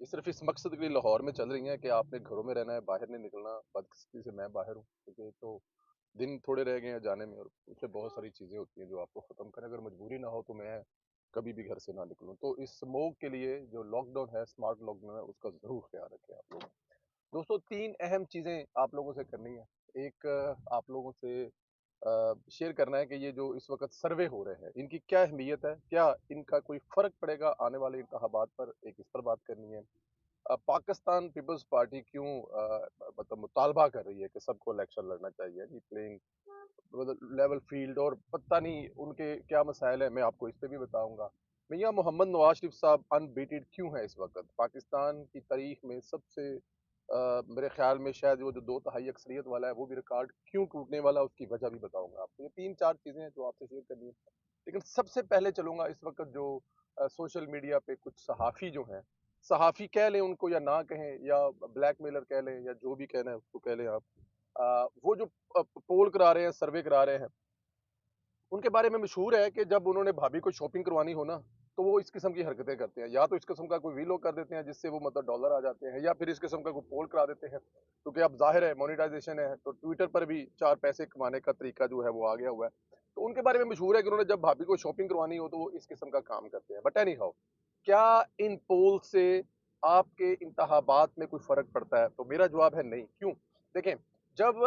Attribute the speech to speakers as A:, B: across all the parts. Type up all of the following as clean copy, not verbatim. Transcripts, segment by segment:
A: ये सिर्फ इस मकसद के लिए लाहौर में चल रही हैं कि आपने घरों में रहना है, बाहर नहीं निकलना। बदकिस्मती से मैं बाहर हूँ क्योंकि तो दिन थोड़े रह गए हैं जाने में और उससे बहुत सारी चीज़ें होती हैं जो आपको ख़त्म करें। अगर मजबूरी ना हो तो मैं कभी भी घर से ना निकलूँ। तो इस स्मोक के लिए जो लॉकडाउन है, स्मार्ट लॉकडाउन है, उसका ज़रूर ख्याल रखें आप लोग। दोस्तों 3 अहम चीज़ें आप लोगों से करनी है। एक आप लोगों से शेयर करना है कि ये जो इस वक़्त सर्वे हो रहे हैं, इनकी क्या अहमियत है? क्या इनका कोई फ़र्क पड़ेगा आने वाले इंतखाबात पर? एक इस पर बात करनी है। पाकिस्तान पीपल्स पार्टी क्यों मतलब मुतालबा कर रही है कि सबको इलेक्शन लड़ना चाहिए जी प्लेइंग मतलब लेवल फील्ड और पता नहीं उनके क्या मसाइल है मैं आपको इस पे भी बताऊंगा। मियां मोहम्मद नवाज शरीफ साहब अनबीटेड क्यों है इस वक्त पाकिस्तान की तारीख में सबसे मेरे ख्याल में शायद वो जो 2 तिहाई अक्सरियत वाला है वो भी रिकॉर्ड क्यों टूटने वाला है उसकी वजह भी बताऊंगा आपको। ये 3-4 चीजें हैं जो आपसे शेयर करनी है। लेकिन सबसे पहले चलूंगा इस वक्त जो सोशल मीडिया पे कुछ सहाफ़ी जो हैं, सहाफ़ी कह लें उनको या ना कहें या ब्लैकमेलर कह लें या जो भी कहना है उसको कह लें आप। वो जो पोल करा रहे हैं, सर्वे करा रहे हैं, उनके बारे में मशहूर है कि जब उन्होंने भाभी को शॉपिंग करवानी हो ना, तो वो इस किस्म की हरकतें करते हैं। या तो इस किस्म का कोई वीलॉग कर देते हैं जिससे वो मतलब डॉलर आ जाते हैं या फिर इस किस्म का कोई पोल करा देते हैं। क्योंकि अब ज़ाहिर है मोनेटाइज़ेशन है, तो ट्विटर पर भी 4 पैसे कमाने का तरीका जो है वो आ गया हुआ है। तो उनके बारे में मशहूर है कि उन्होंने जब भाभी को शॉपिंग करवानी हो तो वो इस किस्म का काम करते हैं। बट एनी हाउ, क्या इन पोल से आपके इंतखाबात में कोई फ़र्क पड़ता है? तो मेरा जवाब है नहीं। क्यों? देखें, जब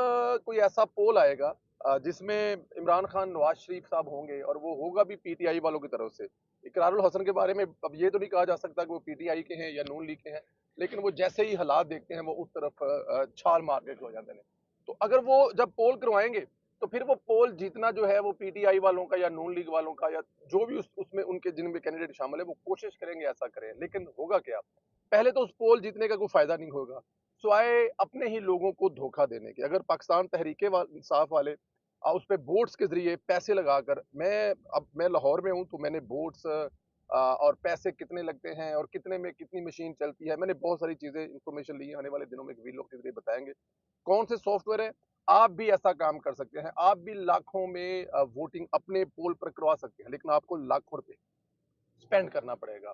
A: कोई ऐसा पोल आएगा जिसमें इमरान खान, नवाज शरीफ साहब होंगे और वो होगा भी पीटीआई वालों की तरफ से। इकरारुल हसन के बारे में अब ये तो नहीं कहा जा सकता कि वो पीटीआई के हैं या नून लीग के हैं, लेकिन वो जैसे ही हालात देखते हैं वो उस तरफ छाल मार के खलो जाते हैं। तो अगर वो जब पोल करवाएंगे तो फिर वो पोल जीतना जो है वो पीटीआई वालों का या नून लीग वालों का या जो भी उसमें उनके जिनमें कैंडिडेट शामिल है वो कोशिश करेंगे ऐसा करें, लेकिन होगा क्या? पहले तो उस पोल जीतने का कोई फायदा नहीं होगा, स्वाय अपने ही लोगों को धोखा देने के। अगर पाकिस्तान तहरीके इंसाफ वाले उस पे बोट्स के ज़रिए पैसे लगाकर मैं लाहौर में हूँ तो मैंने बोट्स और पैसे कितने लगते हैं और कितने में कितनी मशीन चलती है, मैंने बहुत सारी चीज़ें इन्फॉर्मेशन ली है, आने वाले दिनों में एक वीलॉग के ज़रिए बताएँगे। कौन से सॉफ्टवेयर है, आप भी ऐसा काम कर सकते हैं, आप भी लाखों में वोटिंग अपने पोल पर करवा सकते हैं, लेकिन आपको लाखों रुपए स्पेंड करना पड़ेगा।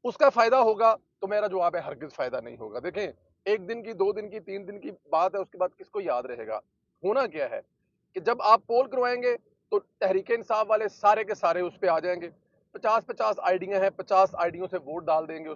A: उसका फ़ायदा होगा? तो मेरा जवाब है हरगिज़ फ़ायदा नहीं होगा। देखें, 1 दिन की, 2 दिन की, 3 दिन की बात है, उसके बाद किसको याद रहेगा? होना क्या है कि जब आप पोल करवाएँगे, तो तहरीक-ए-इंसाफ वाले सारे के सारे उस पे आ जाएँगे। 50-50 आईडियाँ हैं, 50 आईडियों से वोट डाल देंगे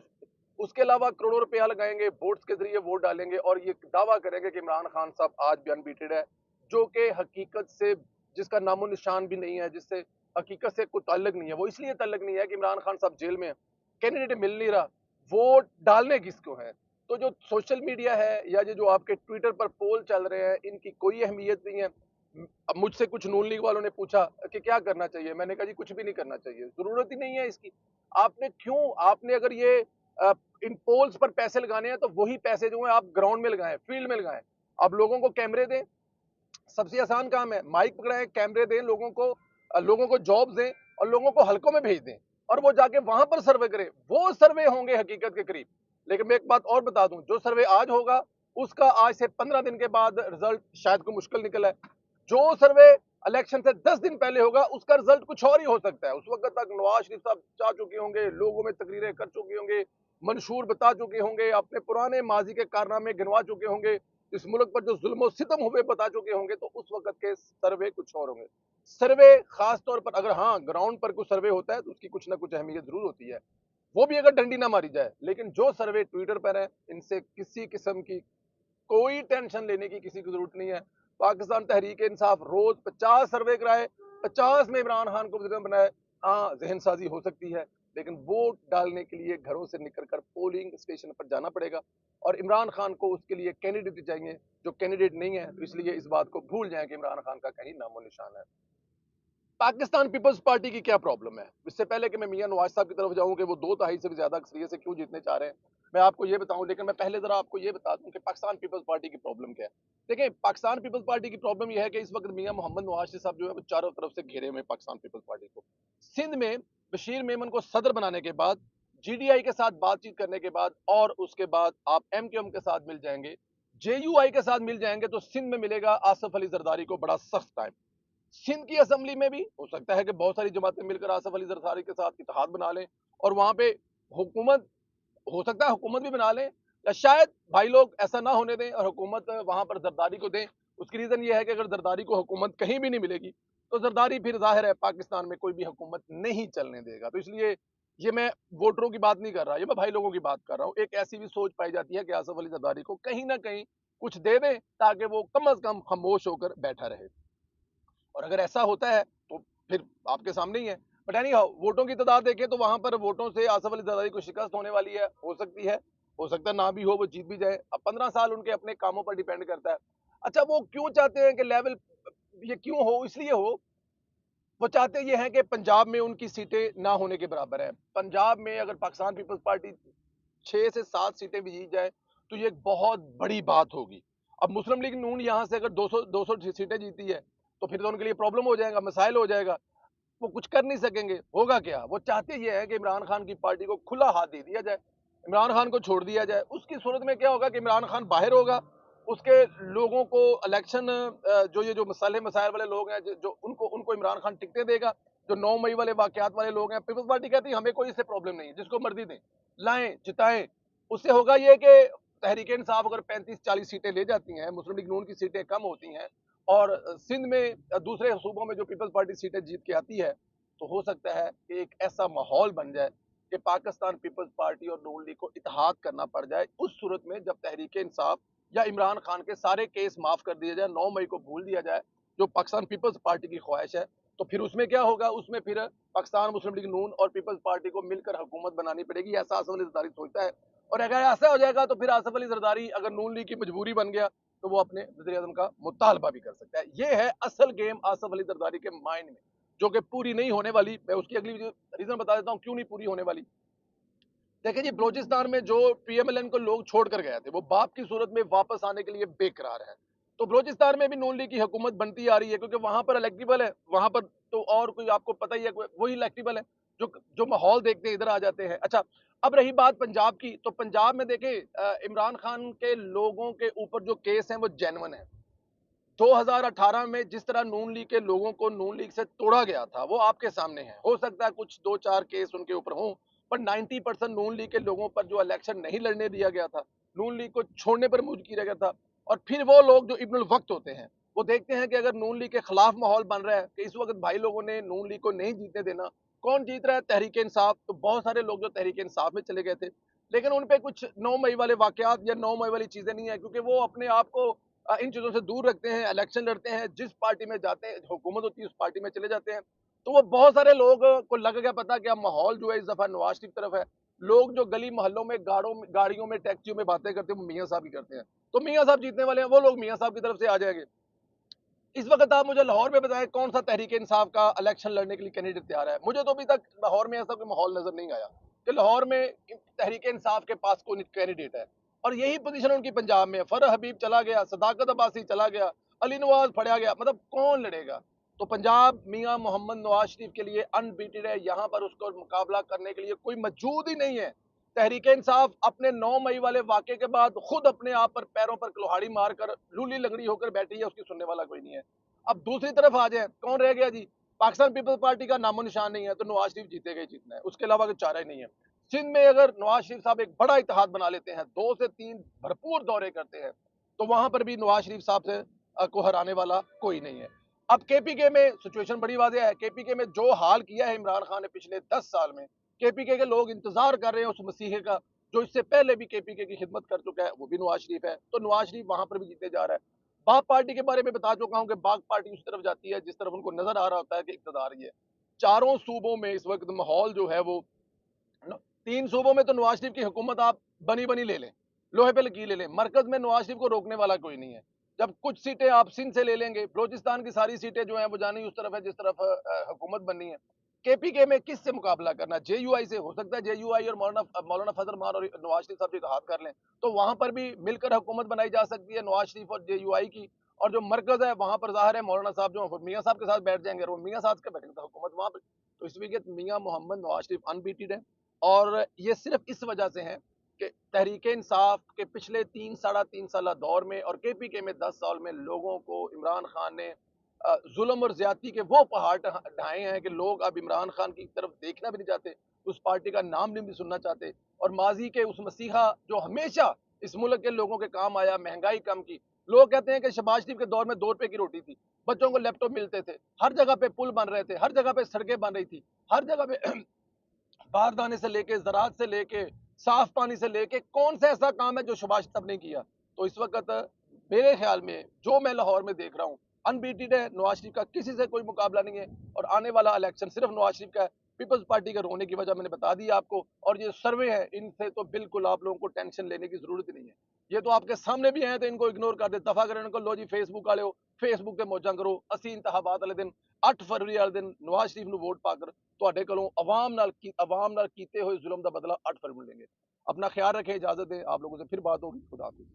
A: उसके अलावा करोड़ों रुपया लगाएँगे, वोट्स के ज़रिए वोट डालेंगे और ये दावा करेंगे कि इमरान खान साहब आज भी अनबीटेड है, जो कि हकीकत से जिसका नामो-निशान भी नहीं है, जिससे हकीकत से कोई ताल्लुक नहीं है। वो इसलिए ताल्लुक नहीं है कि इमरान खान साहब जेल में हैं, कैंडिडेट मिल नहीं रहा, वोट डालने किसको हैं? तो जो सोशल मीडिया है या ये जो आपके ट्विटर पर पोल चल रहे हैं, इनकी कोई अहमियत नहीं है। अब मुझसे कुछ नून लीग वालों ने पूछा कि क्या करना चाहिए? मैंने कहा जी कुछ भी नहीं करना चाहिए, ज़रूरत ही नहीं है इसकी। आपने अगर ये अ, इन पोल्स पर पैसे लगाने हैं तो वही पैसे जो हैं आप ग्राउंड में लगाएँ, फील्ड में लगाएँ। आप लोगों को कैमरे दें, सबसे आसान काम है, माइक पकड़ाएँ, कैमरे दें लोगों को जॉब्स दें और लोगों को हलकों में भेज दें और वो जाके वहाँ पर सर्वे करें। वो सर्वे होंगे हकीकत के करीब। लेकिन मैं एक बात और बता दूँ, जो सर्वे आज होगा, उसका आज से 15 दिन के बाद रिज़ल्ट शायद कोई मुश्किल निकला है। जो सर्वे इलेक्शन से 10 दिन पहले होगा, उसका रिज़ल्ट कुछ और ही हो सकता है। उस वक़्त तक नवाज़ शरीफ साहब जा चुके होंगे, लोगों में तकरीरें कर चुके होंगे, मंशूर बता चुके होंगे, अपने पुराने माज़ी के कारनामे गिनवा चुके होंगे। इस मुल्क पर जो जुल्म सितम हुए बता चुके होंगे, तो उस वक़्त के सर्वे कुछ और होंगे। सर्वे ख़ास तौर पर अगर हाँ, ग्राउंड पर कुछ सर्वे होता है, तो उसकी कुछ न कुछ अहमियत ज़रूर होती है। वो भी अगर डंडी ना मारी जाए, लेकिन जो सर्वे ट्विटर पर है, इनसे किसी किस्म की कोई टेंशन लेने की किसी को ज़रूरत नहीं है। पाकिस्तान तहरीक-ए-इंसाफ रोज़ 50 सर्वे कराए, 50 में इमरान खान को वज़ीर-ए-आज़म बनाए। हाँ, ज़हन-साज़ी हो सकती है, लेकिन वोट डालने के लिए घरों से निकल कर पोलिंग स्टेशन पर जाना पड़ेगा और इमरान खान को उसके लिए कैंडिडेट चाहिए, जो कैंडिडेट नहीं है, तो इसलिए इस बात को भूल जाएँ कि इमरान खान का कहीं नामो-निशान है। पाकिस्तान पीपल्स पार्टी की क्या प्रॉब्लम है? इससे पहले कि मैं मियां नवाज साहब की तरफ जाऊं कि वो 2 तिहाई से भी ज्यादा अक्सरियत से क्यों जीतने चाह रहे हैं, मैं आपको ये बताऊं, लेकिन मैं पहले जरा आपको ये बता दूं कि पाकिस्तान पीपल्स पार्टी की प्रॉब्लम क्या है। देखिए, पाकिस्तान पीपल्स पार्टी की प्रॉब्लम यह है कि इस वक्त मियां मोहम्मद नवाज शरीफ साहब जो है वो चारों तरफ से घेरे हुए हैं पाकिस्तान पीपल्स पार्टी को। सिंध में बशीर मेमन को सदर बनाने के बाद, जीडीआई के साथ बातचीत करने के बाद और उसके बाद आप एमक्यूएम के साथ मिल जाएंगे, जेयूआई के साथ मिल जाएंगे, तो सिंध में मिलेगा आसफ अली जरदारी को बड़ा सख्त टाइम। सिंध की असेंबली में भी हो सकता है कि बहुत सारी जमातें मिलकर आसफ अली जरदारी के साथ इत्तेहाद बना लें और वहां पे हुकूमत हो सकता है हुकूमत भी बना लें, या शायद भाई लोग ऐसा ना होने दें और हुकूमत वहाँ पर जरदारी को दें। उसकी रीज़न ये है कि अगर जरदारी को हुकूमत कहीं भी नहीं मिलेगी, तो जरदारी फिर ज़ाहिर है पाकिस्तान में कोई भी हुकूमत नहीं चलने देगा। तो इसलिए ये मैं वोटरों की बात नहीं कर रहा, ये मैं भाई लोगों की बात कर रहा हूँ। एक ऐसी भी सोच पाई जाती है कि आसिफ अली जरदारी को कहीं न कहीं कुछ दे दें, ताकि वो कम से कम खामोश होकर बैठा रहे। और अगर ऐसा होता है तो फिर आपके सामने ही है। बट एनी हाउ वोटों की तादाद देखें तो वहां पर वोटों से आसिफ अली जरदारी को शिकस्त होने वाली है, हो सकती है, हो सकता है ना भी हो, वो जीत भी जाए। अब 15 साल उनके अपने कामों पर डिपेंड करता है। अच्छा, वो क्यों चाहते हैं कि लेवल ये क्यों हो, इसलिए हो, वो चाहते ये हैं कि पंजाब में उनकी सीटें ना होने के बराबर है। पंजाब में अगर पाकिस्तान पीपल्स पार्टी 6 से 7 सीटें भी जीत जाए, तो ये एक बहुत बड़ी बात होगी। अब मुस्लिम लीग नून यहाँ से अगर 200 सीटें जीती है, तो फिर तो उनके लिए प्रॉब्लम हो जाएगा, मसाइल हो जाएगा। वो कुछ कर नहीं सकेंगे, होगा क्या? वो चाहते ये हैं कि इमरान खान की पार्टी को खुला हाथ दे दिया जाए, इमरान खान को छोड़ दिया जाए। उसकी सूरत में क्या होगा कि इमरान खान बाहर होगा, उसके लोगों को इलेक्शन जो ये जो मसाइल वाले लोग हैं, जो उनको उनको इमरान खान टिकटें देगा। जो 9 मई वाले वाकयात वाले लोग हैं, पीपल्स पार्टी कहती है हमें कोई इससे प्रॉब्लम नहीं है, जिसको मर्ज़ी दें, लाएँ, जिताएँ। उससे होगा ये कि तहरीक-ए-इंसाफ अगर 35-40 सीटें ले जाती हैं, मुस्लिम लीग नून की सीटें कम होती हैं, और सिंध में दूसरे सूबों में जो पीपल्स पार्टी सीटें जीत के आती है, तो हो सकता है कि एक ऐसा माहौल बन जाए कि पाकिस्तान पीपल्स पार्टी और नून लीग को इत्तेहाद करना पड़ जाए। उस सूरत में जब तहरीक इंसाफ या इमरान खान के सारे केस माफ कर दिए जाए, 9 मई को भूल दिया जाए, जो पाकिस्तान पीपल्स पार्टी की ख्वाहिश है, तो फिर उसमें क्या होगा, उसमें फिर पाकिस्तान मुस्लिम लीग नून और पीपल्स पार्टी को मिलकर हुकूमत बनानी पड़ेगी, ऐसा आसिफ अली जरदारी सोचता है। और अगर ऐसा हो जाएगा तो फिर आसिफ अली जरदारी अगर नून लीग की मजबूरी बन गया, तो वो अपने वज़ीर आज़म का मुतालबा भी कर सकता है। ये है असल गेम आसिफ अली जरदारी के माइंड में, जो कि पूरी नहीं होने वाली। मैं उसकी अगली रीज़न बता देता हूँ क्यों नहीं पूरी होने वाली। देखिए जी, बलूचिस्तान में जो पीएमएलएन को लोग छोड़कर गए थे, वो बाप की सूरत में वापस आने के लिए बेकरार है। तो बलूचिस्तान में भी नून लीग की हुकूमत बनती आ रही है, क्योंकि वहां पर इलेक्टेबल है, वहां पर तो और कोई आपको पता ही है, वही इलेक्टेबल है, जो जो माहौल देखते हैं इधर आ जाते हैं। अच्छा, अब रही बात पंजाब की, तो पंजाब में देखें इमरान खान के लोगों के ऊपर जो केस हैं वो जेन्युइन है। 2018 में जिस तरह नून लीग के लोगों को नून लीग से तोड़ा गया था, वो आपके सामने है। हो सकता है कुछ 2-4 केस उनके ऊपर हों, पर 90% नून लीग के लोगों पर जो इलेक्शन नहीं लड़ने दिया गया था, नून लीग को छोड़ने पर मजबूर किया गया था। और फिर वो लोग जो इब्नुल वक्त होते हैं, वो देखते हैं कि अगर नून लीग के खिलाफ माहौल बन रहा है, कि इस वक्त भाई लोगों ने नून लीग को नहीं जीतने देना, कौन जीत रहा है? तहरीक इंसाफ। तो बहुत सारे लोग जो तहरीक इंसाफ में चले गए थे, लेकिन उन पे कुछ 9 मई वाले वाकयात या 9 मई वाली चीजें नहीं है, क्योंकि वो अपने आप को इन चीज़ों से दूर रखते हैं, इलेक्शन लड़ते हैं, जिस पार्टी में जाते हैं, हुकूमत होती है उस पार्टी में चले जाते हैं। तो वो बहुत सारे लोग को लग गया पता कि अब माहौल जो है इस दफ़ा नवाज़ शरीफ तरफ है। लोग जो गली मोहल्लों में गाड़ियों में, टैक्सियों में बातें करते हैं, वो मियाँ साहब ही करते हैं। तो मियाँ साहब जीतने वाले हैं, वो लोग मियाँ साहब की तरफ से आ जाएँगे। इस वक़्त आप मुझे लाहौर में बताएँ कौन-सा तहरीक-ए-इंसाफ का इलेक्शन लड़ने के लिए कैंडिडेट तैयार है? मुझे तो अभी तक लाहौर में ऐसा कोई माहौल नज़र नहीं आया कि लाहौर में तहरीक-ए-इंसाफ के पास कोई कैंडिडेट है। और यही पोज़ीशन उनकी पंजाब में है। फ़रह हबीब चला गया, सदाकत अब्बासी चला गया, अली नवाज़ फड़ा गया, मतलब कौन लड़ेगा? तो पंजाब मियाँ मोहम्मद नवाज़ शरीफ के लिए अनबीटेड है, यहाँ पर उसको मुकाबला करने के लिए कोई मौजूद ही नहीं है। तहरीक इंसाफ अपने 9 मई वाले वाक़े के बाद खुद अपने आप पर पैरों पर कुल्हाड़ी मारकर लूली लंगड़ी होकर बैठी है, उसकी सुनने वाला कोई नहीं है। अब दूसरी तरफ आ जाए, कौन रह गया जी? पाकिस्तान पीपल्स पार्टी का नामो निशान नहीं है, तो नवाज शरीफ जीतेगा ही जीतना है, उसके अलावा कोई चारा ही नहीं है। सिंध में अगर नवाज शरीफ साहब एक बड़ा इत्तेहाद बना लेते हैं, 2 से 3 भरपूर दौरे करते हैं, तो वहां पर भी नवाज शरीफ साहब से को हराने वाला कोई नहीं है। अब केपीके में सिचुएशन बड़ी वाज़ेह है। केपीके में जो हाल किया है इमरान खान ने पिछले 10 साल में, केपीके के लोग इंतजार कर रहे हैं उस मसीहे का, जो इससे पहले भी केपीके की खिदमत कर चुका है, वो भी नवाज शरीफ है। तो नवाज शरीफ वहां पर भी जीतने जा रहा है। बाग पार्टी के बारे में बता चुका हूं कि बाग पार्टी उस तरफ जाती है जिस तरफ उनको नजर आ रहा होता है कि इक्तदार ही है। चारों सूबों में इस वक्त माहौल जो है वो 3 सूबों में तो नवाज शरीफ की हुकूमत आप बनी बनी ले लें, लोहे पे लकीर ले लें, मरकज में नवाज शरीफ को रोकने वाला कोई नहीं है। जब कुछ सीटें आप सिंध से ले लेंगे, बलोचिस्तान की सारी सीटें जो हैं वो जानी उस तरफ है जिस तरफ हुकूमत बननी है। केपीके में किससे मुकाबला करना? जेयूआई से। हो सकता है जेयूआई और मौलाना मौलाना फजल मान और नवाज शरीफ साहब इत्तेहाद कर लें, तो वहां पर भी मिलकर हुकूमत बनाई जा सकती है नवाज शरीफ और जेयूआई की। और जो मरकज है वहां पर जाहिर है मौलाना साहब जो मियाँ साहब के साथ बैठ जाएंगे, और वो मियाँ साहब के बैठेंगे तो हुकूमत वहां पर। तो इस वक्त मियाँ मोहम्मद नवाज शरीफ अनबीटेड है। और ये सिर्फ इस वजह से है कि तहरीक इंसाफ के पिछले 3 साढ़े 3 साल दौर में और केपीके में 10 साल में लोगों को इमरान खान ने जुल्म और ज्यादती के वो पहाड़ ढाए हैं कि लोग अब इमरान खान की तरफ देखना भी नहीं चाहते। उस पार्टी का नाम नहीं भी सुनना चाहते। और माजी के उस मसीहा जो हमेशा इस मुल्क के लोगों के काम आया, महंगाई कम की। लोग कहते हैं कि शहबाज शरीफ के दौर में 2 रुपए की रोटी थी, बच्चों को लैपटॉप मिलते थे, हर जगह पे पुल बन रहे थे, हर जगह पे सड़कें बन रही थी, हर जगह पे बारदाने से लेके, ज़राअत से लेके, साफ पानी से लेके, कौन सा ऐसा काम है जो शहबाज शरीफ ने किया? तो इस वक़्त मेरे ख़्याल में जो मैं लाहौर में देख रहा हूँ, अनबीटेड है, नवाज़ शरीफ का किसी से कोई मुकाबला नहीं है। और आने वाला इलेक्शन सिर्फ नवाज़ शरीफ का है। पीपल्स पार्टी के रोने की वजह मैंने बता दी आपको। और ये सर्वे है, इनसे तो बिल्कुल आप लोगों को टेंशन लेने की ज़रूरत ही नहीं है। ये तो आपके सामने भी हैं, तो इनको इग्नोर कर दे, दफ़ा करें इनको। लो जी फेसबुक वाले हो, फेसबुक ते मौजां करो। ਅਸੀਂ इंतखाबात वाले दिन 8 फरवरी वाले दिन नवाज़ शरीफ ਨੂੰ ਵੋਟ ਪਾकर ਤੁਹਾਡੇ ਕੋਲੋਂ अवाम नाल कीते हुए जुल्म का बदला 8 फरवरी लेंगे। अपना ख्याल रखें, इजाजत दें, आप लोगों से फिर बात होगी। खुदा हाफिज़।